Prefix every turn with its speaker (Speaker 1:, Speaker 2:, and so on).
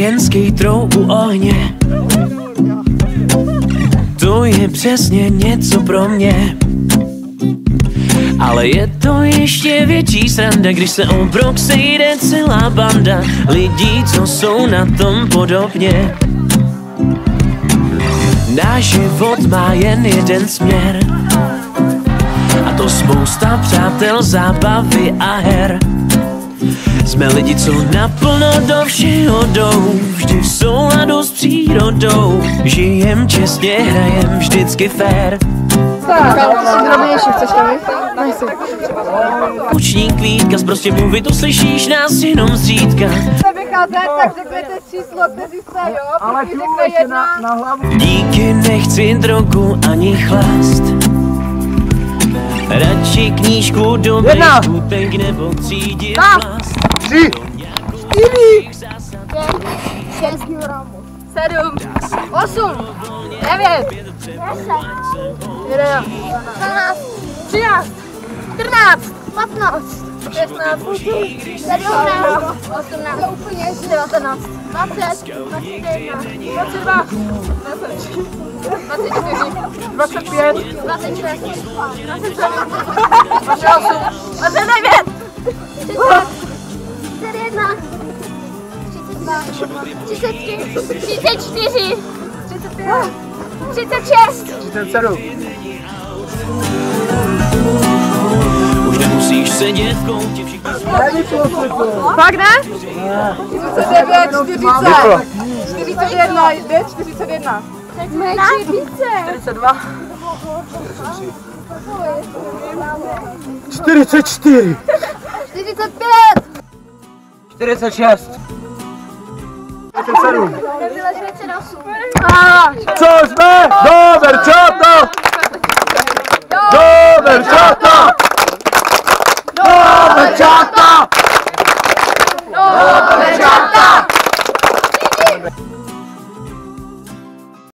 Speaker 1: jen skejtrou u ohně. To je přesně něco pro mě. Ale je to ještě větší sranda, když se o brok sejde celá banda lidí, co jsou na tom podobně. Náš život má jen jeden směr, a to spousta přátel, zábavy a her. Jsme lidi, co naplno do všeho jdou, vždy v souladu s přírodou. Žijem čestně, hrajem vždycky fér.
Speaker 2: Tak, drobnější chceš to mít? Nejsi.
Speaker 1: Učník Vítka, prostě mluvit, to slyšíš nás jenom zřídka.
Speaker 2: Vycházet, tak řeknete číslo, kteří jste, jo?
Speaker 3: Ale ty ještě na hlavu.
Speaker 1: Díky, nechci drogu ani chlast. Radši knížku do skupek nebo třídit plast.
Speaker 3: 3, 4,
Speaker 2: 6 gramů. 7, 8, 9, 10, 11, 12, 13, 14, 15, 16, 17, 18, 19, 20, 21, 22, 23, 24, 25, 26, 27, 28, 29, 30, 31, 33, 34, 35, 36,
Speaker 3: 37.
Speaker 1: Už nemusíš sedět v koutě, všichni
Speaker 2: Fakt ne? 49, 40, 41, 41. Menší více.
Speaker 3: 42. 44.
Speaker 2: 45.
Speaker 3: 46. 47.
Speaker 2: 48.
Speaker 3: Co jsme? Doverčata! Doverčata! Doverčata! Doverčata!